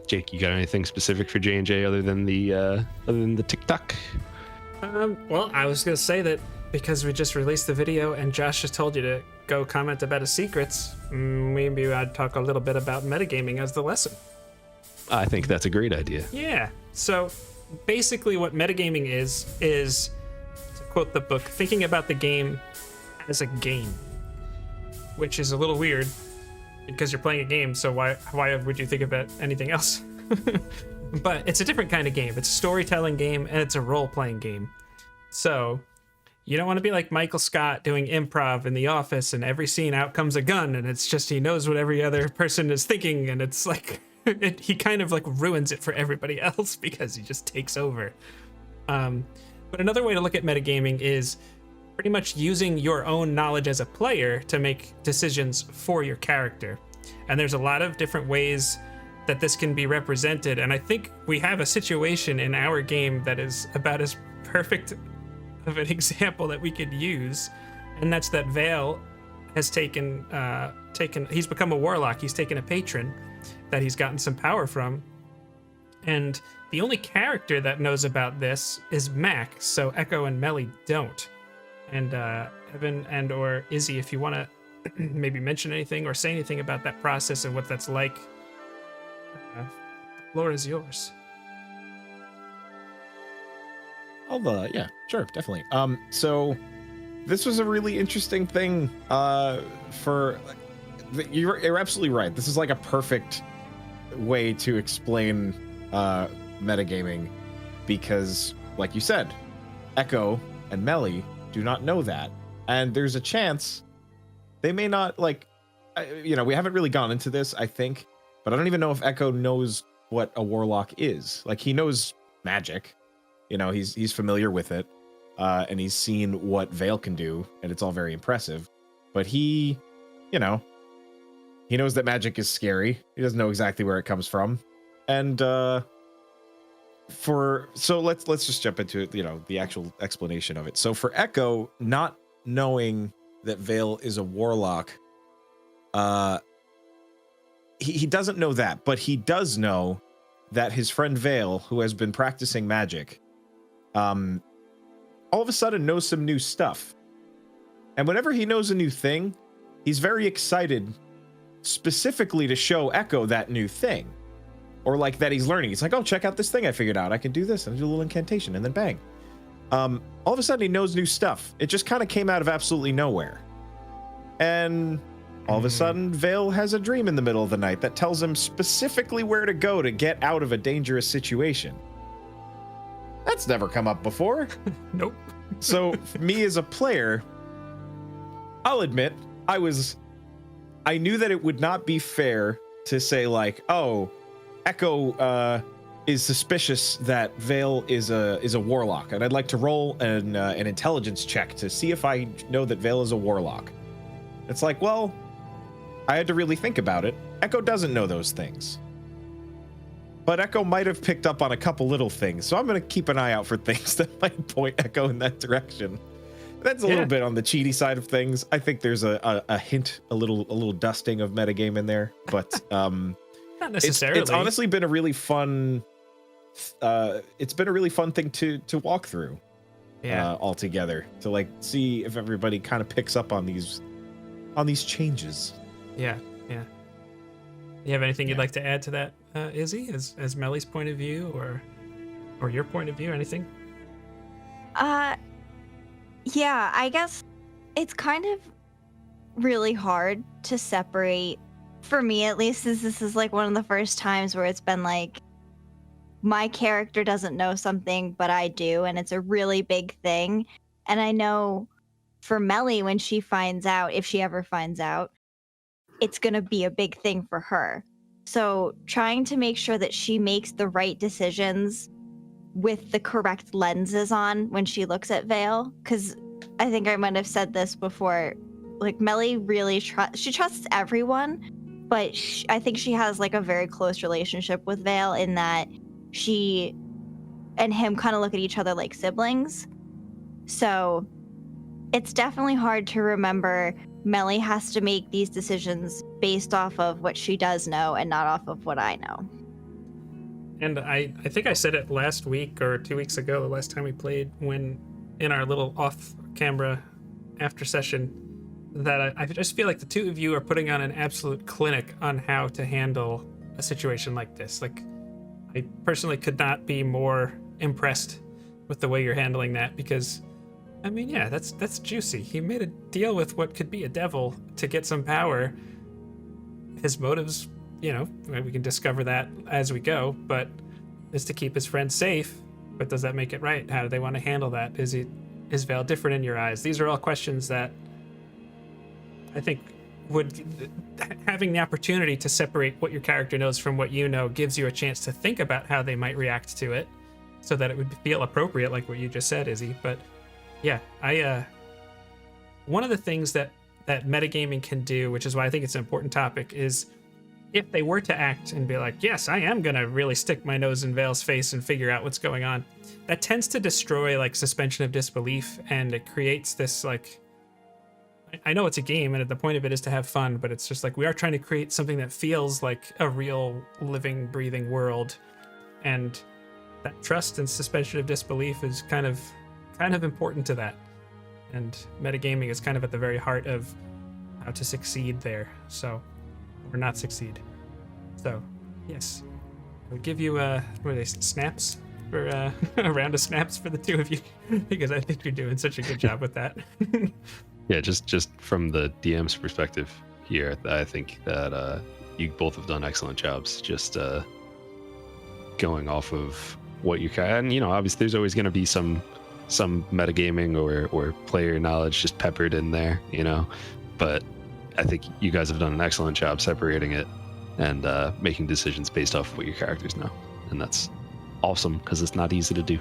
Jake, you got anything specific for J&J other than the TikTok? Well, I was gonna say that because we just released the video and Josh just told you to go comment about his secrets, maybe I'd talk a little bit about metagaming as the lesson. I think that's a great idea. Yeah. So basically what metagaming is to quote the book, thinking about the game as a game, which is a little weird because you're playing a game, so why would you think about anything else? But it's a different kind of game. It's a storytelling game and it's a role-playing game. So you don't want to be like Michael Scott doing improv in The Office and every scene out comes a gun and it's just he knows what every other person is thinking and it's like he kind of like ruins it for everybody else because he just takes over. But another way to look at metagaming is pretty much using your own knowledge as a player to make decisions for your character. And there's a lot of different ways that this can be represented. And I think we have a situation in our game that is about as perfect of an example that we could use. And that's that Vale has he's become a warlock. He's taken a patron that he's gotten some power from. And the only character that knows about this is Mac. So Echo and Melly don't. And Evan and or Izzy, if you want to maybe mention anything or say anything about that process and what that's like, the floor is yours. Yeah, sure, definitely. So this was a really interesting thing. You're absolutely right. This is like a perfect way to explain metagaming, because, like you said, Echo and Melly do not know that, and there's a chance they may not, like, we haven't really gone into this, I think, but I don't even know if Echo knows what a warlock is. Like, he knows magic, he's familiar with it, and he's seen what Vale can do, and it's all very impressive, but he knows that magic is scary. He doesn't know exactly where it comes from, and so let's just jump into the actual explanation of it. So for Echo, not knowing that Vale is a warlock, he doesn't know that, but he does know that his friend Vale, who has been practicing magic, all of a sudden knows some new stuff. And whenever he knows a new thing, he's very excited specifically to show Echo that new thing. Or like that he's learning. He's like, oh, check out this thing I figured out. I can do this and do a little incantation and then bang. All of a sudden he knows new stuff. It just kind of came out of absolutely nowhere. And all of a sudden Vale has a dream in the middle of the night that tells him specifically where to go to get out of a dangerous situation. That's never come up before. Nope. So me as a player, I'll admit, I knew that it would not be fair to say like, oh, Echo is suspicious that Vale is a warlock, and I'd like to roll an intelligence check to see if I know that Vale is a warlock. It's like, well, I had to really think about it. Echo doesn't know those things, but Echo might have picked up on a couple little things, so I'm going to keep an eye out for things that might point Echo in that direction. That's a little bit on the cheaty side of things. I think there's a hint, a little dusting of metagame in there, but not necessarily. It's honestly been a really fun. It's been a really fun thing to walk through. All together to like see if everybody kind of picks up on these changes. Yeah. You have anything you'd like to add to that, Izzy, as Melly's point of view or your point of view? Anything? Yeah, I guess it's kind of really hard to separate, for me at least, as this is like one of the first times where it's been like my character doesn't know something, but I do, and it's a really big thing. And I know for Melly, when she finds out, if she ever finds out, it's going to be a big thing for her. So trying to make sure that she makes the right decisions with the correct lenses on when she looks at Vale, because I think I might have said this before, like Melly really trusts everyone, but I think she has like a very close relationship with Vale in that she and him kind of look at each other like siblings. So it's definitely hard to remember Melly has to make these decisions based off of what she does know and not off of what I know. And I think I said it last week or 2 weeks ago, the last time we played, when in our little off-camera after session, that I just feel like the two of you are putting on an absolute clinic on how to handle a situation like this. Like, I personally could not be more impressed with the way you're handling that, because, I mean, yeah, that's juicy. He made a deal with what could be a devil to get some power. His motives, you know, we can discover that as we go, but is to keep his friends safe. But does that make it right? How do they want to handle that? Is Vale different in your eyes? These are all questions that I think having the opportunity to separate what your character knows from what you know gives you a chance to think about how they might react to it, so that it would feel appropriate, like what you just said, Izzy. But yeah, one of the things that metagaming can do, which is why I think it's an important topic, is if they were to act and be like, yes, I am gonna really stick my nose in Vale's face and figure out what's going on, that tends to destroy like suspension of disbelief, and it creates this like, I know it's a game and the point of it is to have fun, but it's just like we are trying to create something that feels like a real living, breathing world, and that trust and suspension of disbelief is kind of important to that. And metagaming is kind of at the very heart of how to succeed there, so, or not succeed. So, yes, I would give you what are they, snaps for a round of snaps for the two of you, because I think you're doing such a good job with that. Yeah, just from the DM's perspective here, I think that you both have done excellent jobs. Just going off of what you can, and you know, obviously there's always going to be some metagaming or player knowledge just peppered in there, you know. But I think you guys have done an excellent job separating it and making decisions based off of what your characters know, and that's awesome because it's not easy to do.